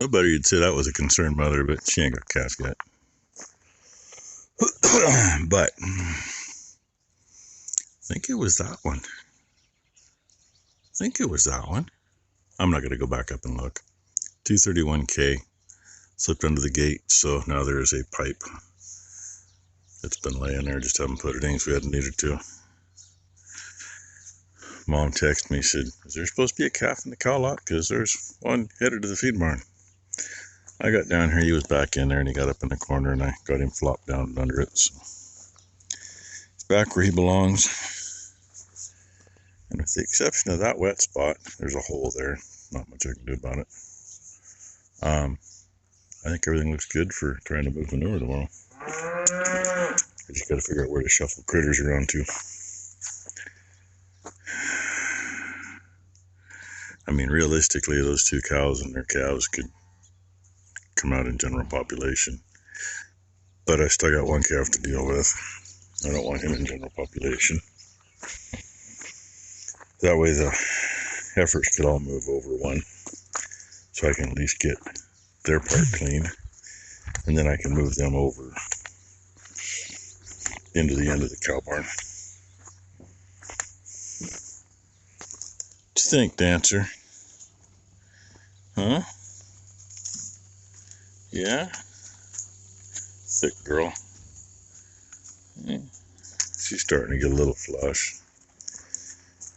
Nobody would say that was a concerned mother, but she ain't got calves yet. But I think it was that one. I'm not going to go back up and look. 231K. Slipped under the gate, so now there is a pipe. It's been laying there, just haven't put it in because we hadn't needed to. Mom texted me, said, is there supposed to be a calf in the cow lot? Because there's one headed to the feed barn. I got down here, he was back in there, and he got up in the corner, and I got him flopped down under it. So he's back where he belongs. And with the exception of that wet spot, there's a hole there. Not much I can do about it. I think everything looks good for trying to move manure tomorrow. I just got to figure out where to shuffle critters around to. I mean, realistically, those two cows and their calves could come out in general population. But I still got one calf to deal with. I don't want him in general population. That way the heifers could all move over one. So I can at least get their part clean. And then I can move them over into the end of the cow barn. What you think, Dancer? Huh? Yeah? Thick girl. Yeah. She's starting to get a little flush.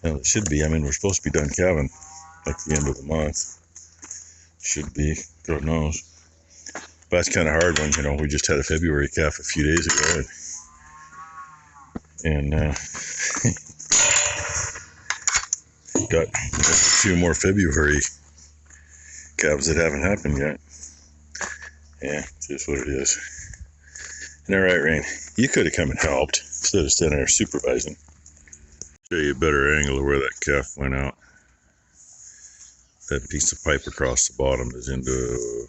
Well, it should be. I mean, we're supposed to be done calving like the end of the month. Should be. God knows. But that's kind of hard when, we just had a February calf a few days ago. And got a few more February calves that haven't happened yet. Yeah, it's just what it is. And all right, Rain, you could have come and helped instead of standing there supervising. Show you a better angle of where that calf went out. That piece of pipe across the bottom is into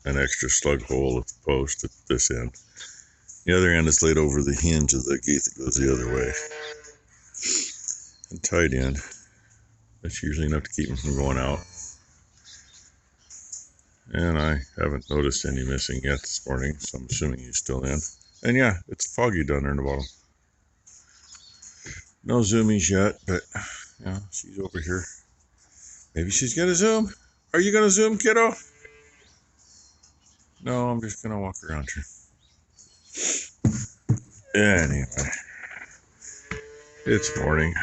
an extra slug hole at the post at this end. The other end is laid over the hinge of the gate that goes the other way. And tied in. That's usually enough to keep him from going out. And I haven't noticed any missing yet this morning, so I'm assuming he's still in. And yeah, it's foggy down there in the bottom. No zoomies yet, but yeah, she's over here. Maybe she's gonna zoom. Are you gonna zoom, kiddo? No, I'm just gonna walk around her. Anyway, it's morning.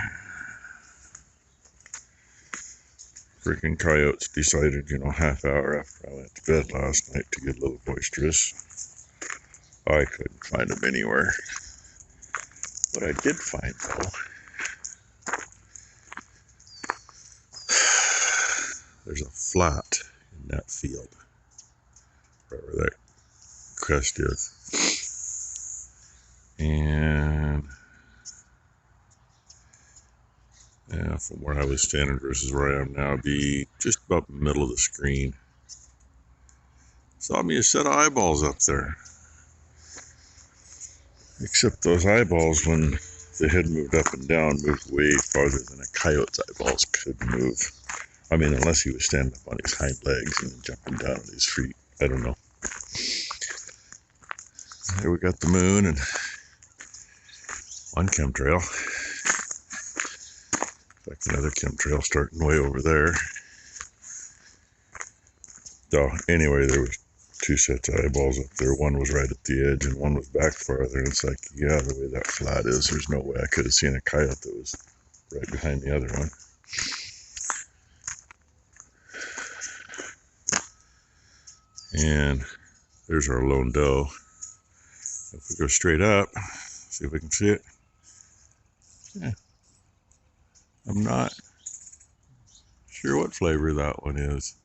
Freaking coyotes decided, half hour after I went to bed last night to get a little boisterous. I couldn't find them anywhere. What I did find, though, there's a flat in that field, wherever that crest is. And yeah, from where I was standing versus where I am now, be just about the middle of the screen. Saw me a set of eyeballs up there. Except those eyeballs, when the head moved up and down, moved way farther than a coyote's eyeballs could move. I mean, unless he was standing up on his hind legs and jumping down on his feet. I don't know. Here we got the moon and one chemtrail. In fact, another chemtrail starting way over there. So anyway, there was two sets of eyeballs up there. One was right at the edge and one was back farther. And it's like, yeah, the way that flat is, there's no way I could have seen a coyote that was right behind the other one. And there's our lone doe. If we go straight up, see if we can see it. Yeah. I'm not sure what flavor that one is.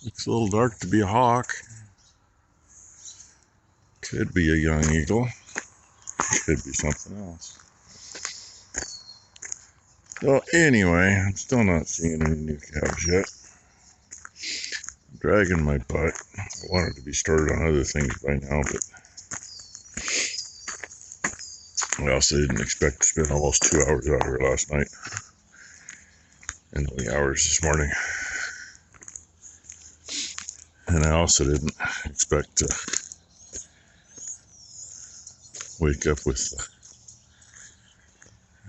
Looks a little dark to be a hawk. Could be a young eagle. Could be something else. Well, anyway, I'm still not seeing any new calves yet. I'm dragging my butt. I wanted to be started on other things by now, but I also didn't expect to spend almost 2 hours out here last night. And only hours this morning. And I also didn't expect to wake up with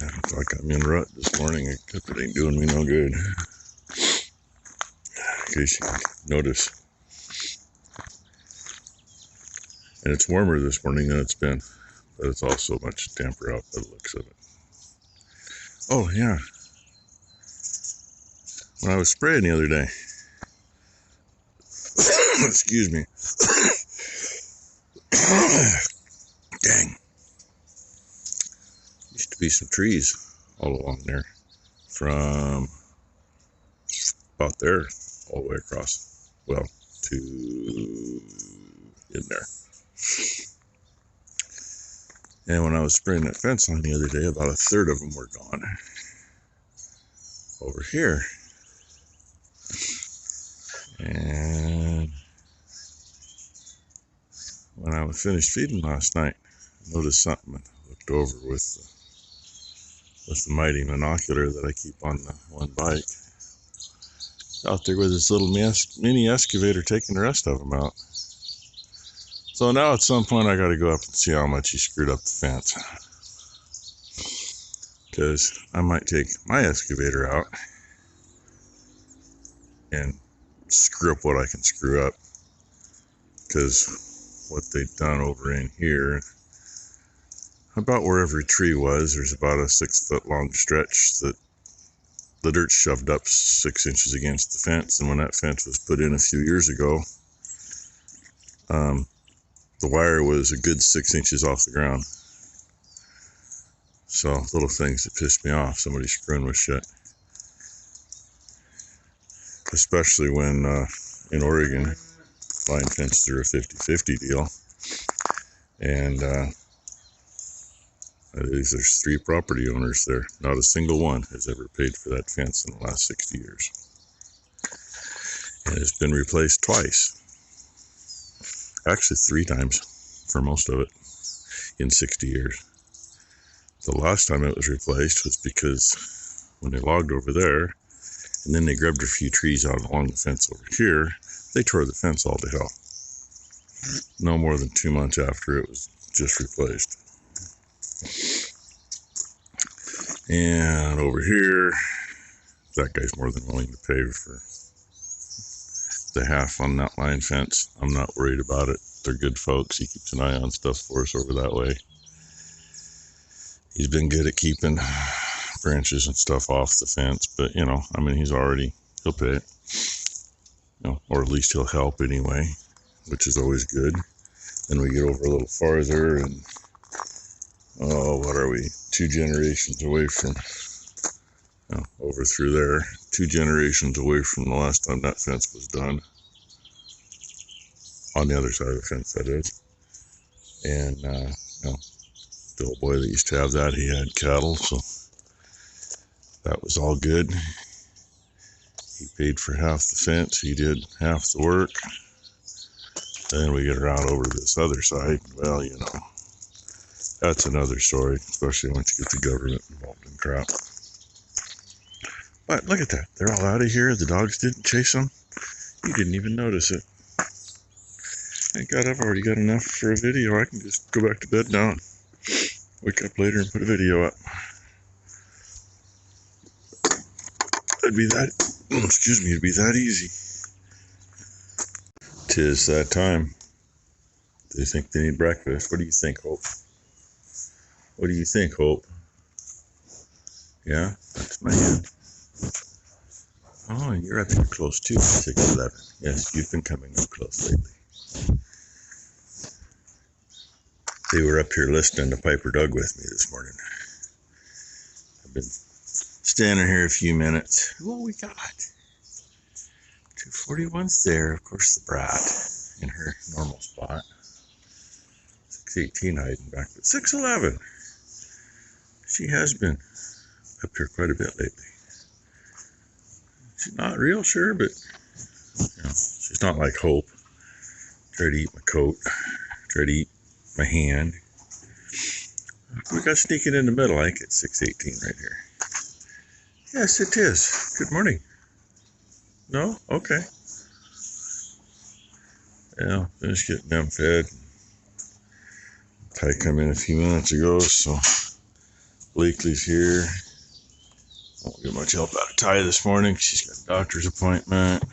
I look like I'm in rut this morning, except it ain't doing me no good. In case you can notice. And it's warmer this morning than it's been, but it's also much damper out by the looks of it. Oh yeah, when I was spraying the other day, excuse me, dang, used to be some trees all along there, from about there all the way across, well, to in there. And when I was spraying that fence line the other day, about a third of them were gone. Over here. And when I was finished feeding last night, I noticed something and looked over with the mighty monocular that I keep on the one bike. Out there with this little mini excavator taking the rest of them out. So now at some point I got to go up and see how much he screwed up the fence. Because I might take my excavator out and screw up what I can screw up. Because what they've done over in here, about where every tree was, there's about a 6-foot long stretch that the dirt's shoved up 6 inches against the fence. And when that fence was put in a few years ago, the wire was a good 6 inches off the ground. So little things that pissed me off, somebody screwing with shit. Especially when in Oregon, line fences are a 50-50 deal. And there's 3 property owners there. Not a single one has ever paid for that fence in the last 60 years. And it's been replaced twice. Actually 3 times for most of it in 60 years. The last time it was replaced was because when they logged over there, and then they grabbed a few trees out along the fence over here, they tore the fence all to hell. No more than 2 months after it was just replaced. And over here, that guy's more than willing to pay for the half on that line fence. I'm not worried about it. They're good folks. He keeps an eye on stuff for us over that way. He's been good at keeping branches and stuff off the fence, but you know, I mean, he'll pay it. You know, or at least he'll help anyway, which is always good. Then we get over a little farther and, oh, what are we? 2 generations away from, over through there. 2 generations away from the last time that fence was done. On the other side of the fence, that is. And, the old boy that used to have that, he had cattle, so that was all good. He paid for half the fence, he did half the work. Then we get around over to this other side. Well, you know, that's another story, especially once you get the government involved in crap. But look at that, they're all out of here. The dogs didn't chase them. You didn't even notice it. Thank God I've already got enough for a video. I can just go back to bed now and wake up later and put a video up. It'd be that easy. 'Tis that time. They think they need breakfast. What do you think, Hope? What do you think, Hope? Yeah, that's my hand. Oh, you're up here close too, 6'11". Yes, you've been coming up close lately. They were up here listening to Piper Doug with me this morning. I've been standing here a few minutes. What we got? 241's there. Of course, the brat in her normal spot. 618 hiding back, but 611. She has been up here quite a bit lately. She's not real sure, but she's not like Hope. Try to eat my coat. Try to eat my hand. We got sneaking in the middle. I think it's 618 right here. Yes, it is. Good morning. No? Okay. Yeah, finished getting them fed. Ty come in a few minutes ago, so Blakely's here. Won't get much help out of Ty this morning. She's got a doctor's appointment.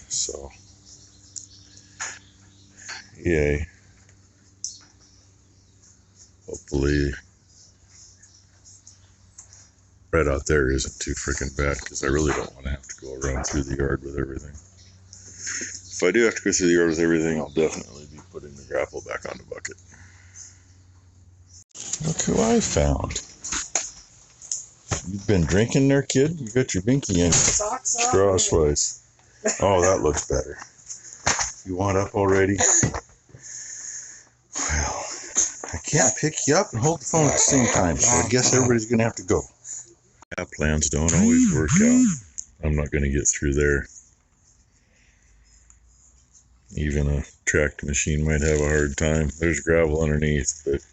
So, yay. Hopefully, right out there isn't too freaking bad, because I really don't want to have to go around through the yard with everything. If I do have to go through the yard with everything, I'll definitely be putting the grapple back on the bucket. Look who I found. You've been drinking there, kid? You got your binky in. Crosswise. Oh, that looks better. You want up already? Well, I can't pick you up and hold the phone at the same time, so I guess everybody's going to have to go. Yeah, plans don't always work out. I'm not going to get through there. Even a tracked machine might have a hard time. There's gravel underneath, but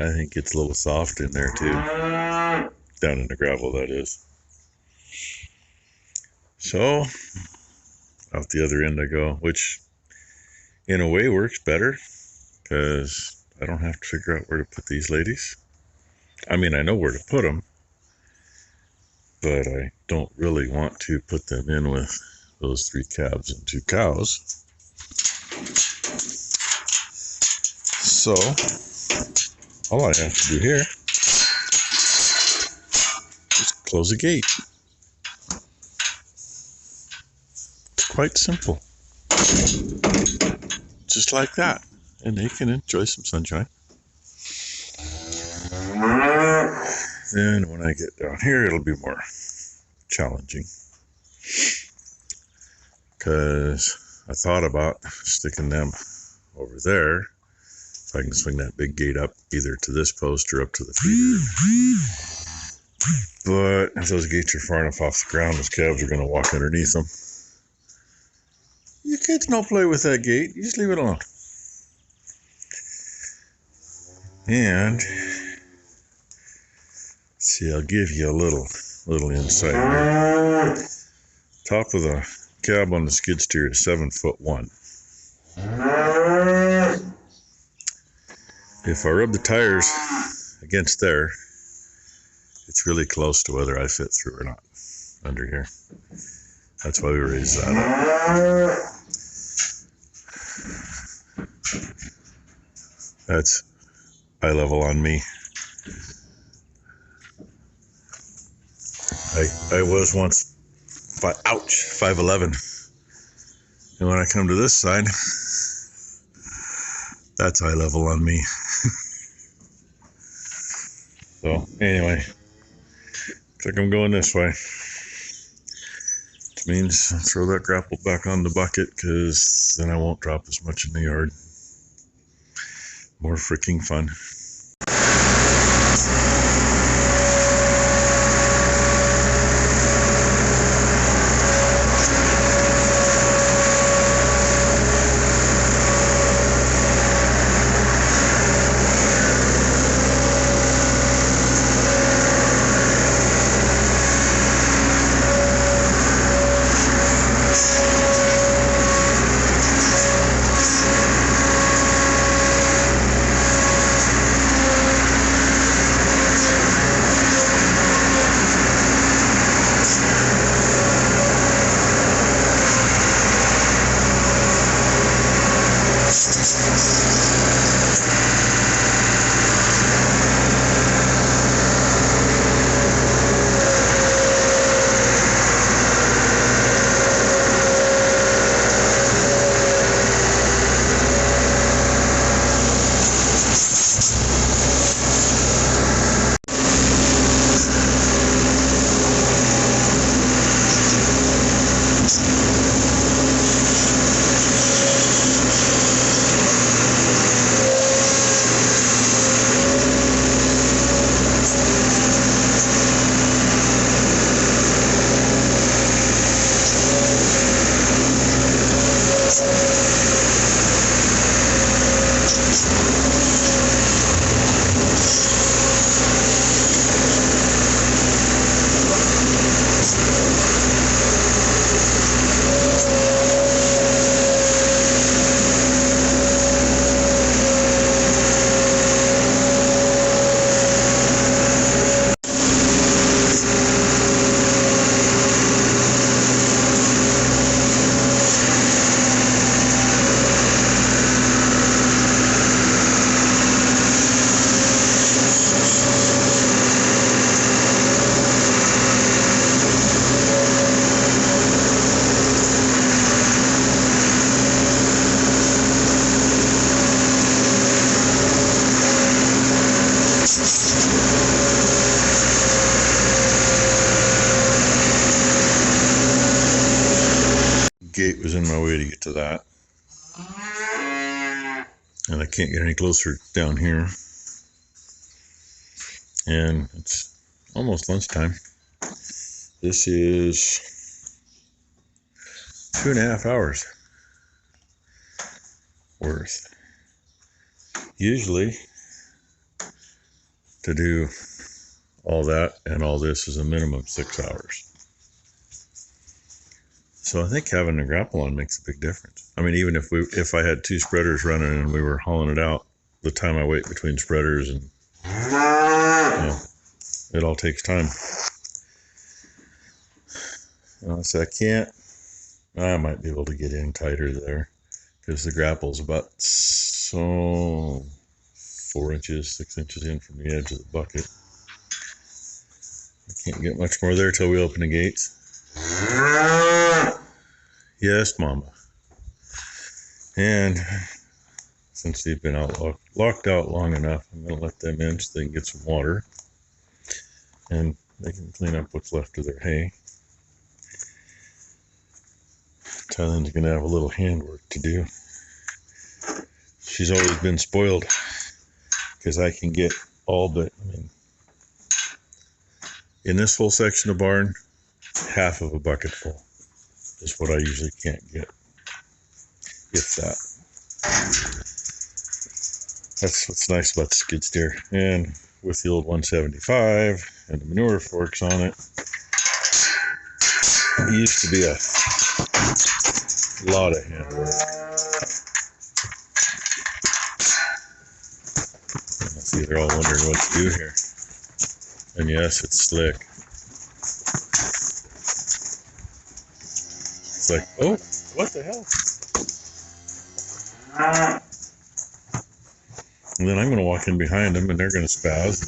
I think it's a little soft in there too. Down in the gravel, that is. So, out the other end I go, which in a way works better, because I don't have to figure out where to put these ladies. I mean, I know where to put them, but I don't really want to put them in with those 3 calves and 2 cows. So, all I have to do here is close the gate. It's quite simple. Just like that. And they can enjoy some sunshine. Then when I get down here, it'll be more challenging. Because I thought about sticking them over there. If I can swing that big gate up either to this post or up to the feeder. But if those gates are far enough off the ground, those calves are going to walk underneath them. You kids don't play with that gate. You just leave it alone. And see, I'll give you a little insight here. Top of the cab on the skid steer is 7'1". If I rub the tires against there, it's really close to whether I fit through or not under here. That's why we raised that up. That's eye level on me. I was once 5'11". And when I come to this side, that's eye level on me. So anyway, looks like I'm going this way. Which means I'll throw that grapple back on the bucket, because then I won't drop as much in the yard. More freaking fun. gate was in my way to get to that. And I can't get any closer down here. And it's almost lunchtime. This is 2.5 hours worth. Usually, to do all that and all this is a minimum of 6 hours. So I think having a grapple on makes a big difference. I mean, even if I had 2 spreaders running and we were hauling it out, the time I wait between spreaders and it all takes time. So I might be able to get in tighter there because the grapple's about 4 inches, 6 inches in from the edge of the bucket. I can't get much more there till we open the gates. Yes, Mama. And since they've been locked out long enough, I'm going to let them in so they can get some water. And they can clean up what's left of their hay. Tylen's going to have a little handwork to do. She's always been spoiled because I can get all but, in this whole section of barn, half of a bucket full is what I usually can't get, if that. That's what's nice about the skid steer. And with the old 175 and the manure forks on it, it used to be a lot of handwork. I see they're all wondering what to do here. And yes, it's slick. It's like, oh, what the hell? And then I'm going to walk in behind them and they're going to spaz.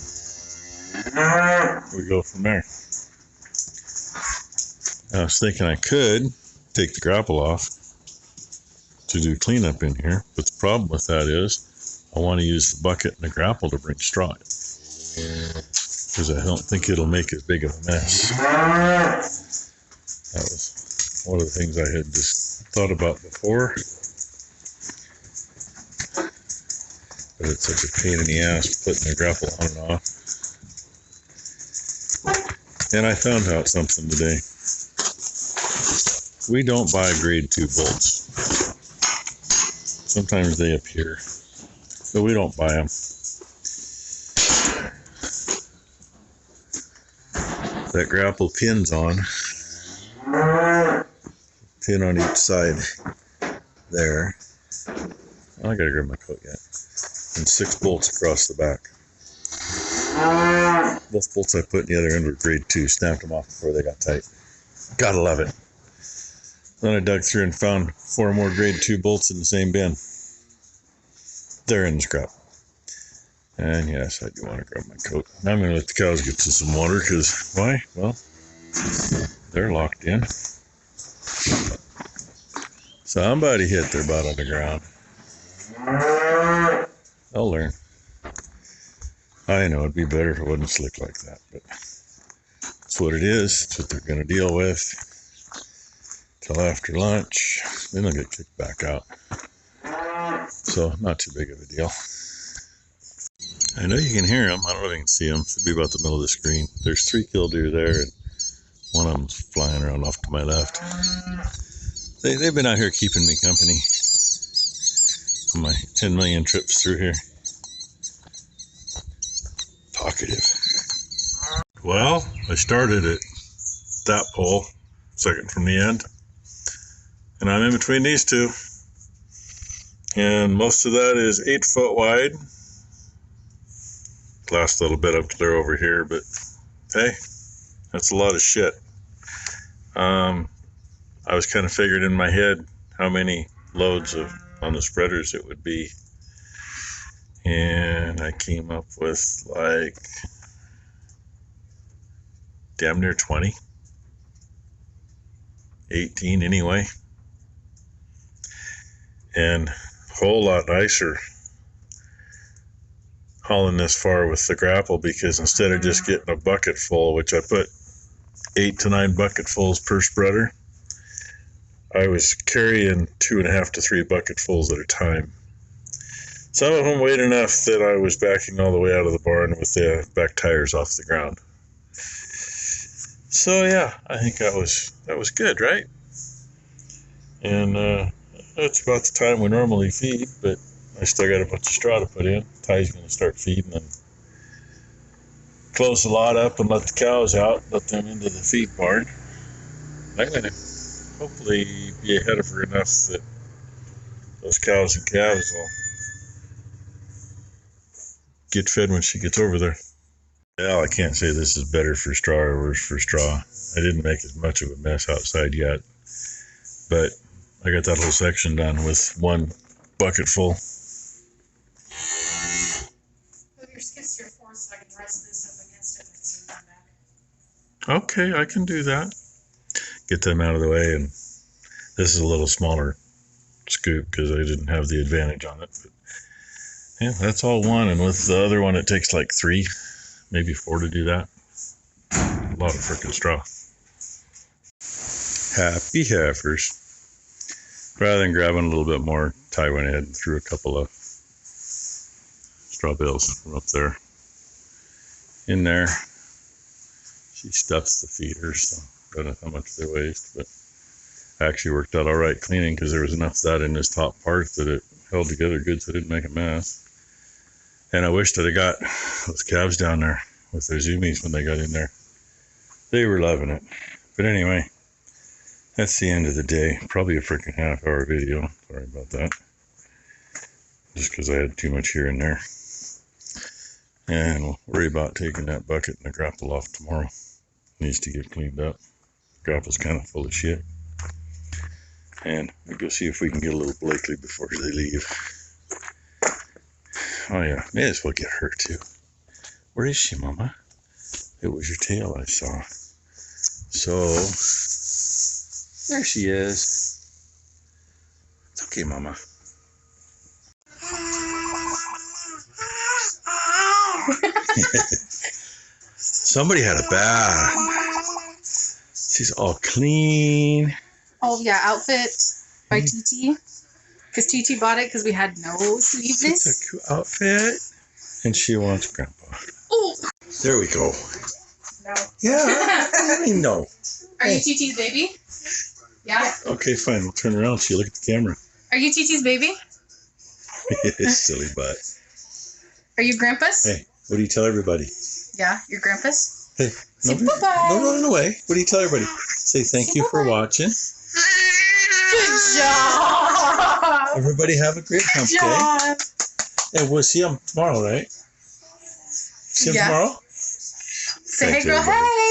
We go from there. I was thinking I could take the grapple off to do cleanup in here, but the problem with that is I want to use the bucket and the grapple to bring straw in, because I don't think it'll make as big of a mess. That was one of the things I had just thought about before, but it's such a pain in the ass putting the grapple on and off. And I found out something today. We don't buy grade 2 bolts. Sometimes they appear, but we don't buy them. That grapple pins on, pin on each side there. I gotta grab my coat yet. And 6 bolts across the back. Both bolts I put in the other end were grade 2, snapped them off before they got tight. Gotta love it. Then I dug through and found 4 more grade 2 bolts in the same bin. They're in the scrap. And yes, I do want to grab my coat. Now I'm going to let the cows get to some water, because why? Well, they're locked in. Somebody hit their butt on the ground. They'll learn. I know it'd be better if it wasn't slick like that, but it's what it is. It's what they're going to deal with till after lunch. Then they'll get kicked back out. So not too big of a deal. I know you can hear them. I don't know if you can see them. Should be about the middle of the screen. There's 3 killdeer there, and one of them's flying around off to my left. They've been out here keeping me company on my 10 million trips through here. Talkative. Well, I started at that pole, second from the end, and I'm in between these 2. And most of that is 8 foot wide. Last little bit up clear over here, but hey, that's a lot of shit. I was kind of figuring in my head how many loads on the spreaders it would be, and I came up with like damn near 20, 18 anyway, and a whole lot nicer hauling this far with the grapple, because instead of just getting a bucket full, which I put 8 to 9 bucketfuls per spreader, I was carrying 2.5 to 3 bucketfuls at a time. Some of them weighed enough that I was backing all the way out of the barn with the back tires off the ground. So yeah, I think that was good, right? And that's about the time we normally feed, but I still got a bunch of straw to put in. Ty's going to start feeding and close the lot up and let the cows out, let them into the feed barn. I'm going to hopefully be ahead of her enough that those cows and calves will get fed when she gets over there. Well, I can't say this is better for straw or worse for straw. I didn't make as much of a mess outside yet, but I got that whole section done with 1 bucket full. Move your skid steer forward so I can rest this up against it when you come back. Okay, I can do that. Get them out of the way, and this is a little smaller scoop because I didn't have the advantage on it. But yeah, that's all 1, and with the other one it takes like 3, maybe 4 to do that. A lot of frickin' straw. Happy heifers. Rather than grabbing a little bit more, Ty went ahead and threw a couple of straw bales from up there in there. She stuffs the feeders, so I don't know how much they waste, but actually worked out all right cleaning because there was enough of that in this top part that it held together good so it didn't make a mess. And I wish that I got those calves down there with their zoomies when they got in there. They were loving it. But anyway, that's the end of the day. Probably a freaking half-hour video. Sorry about that. Just because I had too much here and there. And we'll worry about taking that bucket and the grapple off tomorrow. Needs to get cleaned up. Grapple's kind of full of shit. And we'll go see if we can get a little Blakely before they leave. Oh yeah, may as well get her too. Where is she, Mama? It was your tail I saw. So, there she is. It's okay, Mama. Somebody had a bath. She's all clean. Oh yeah, outfit by TT. Because TT bought it because we had no sleeveless. It's a cute outfit. And she wants Grandpa. Oh. There we go. No. Yeah, I mean no. Are you TT's baby? Yeah. Okay, fine. We'll turn around so you look at the camera. Are you TT's baby? Silly butt. Are you Grandpa's? Hey, what do you tell everybody? Yeah, you're Grandpa's. Hey, Say bye-bye. No running away. What do you tell everybody? Say thank you for watching. Good job. Everybody have a great hump day. And we'll see them tomorrow, right? See them tomorrow? Say hey, girl, hey.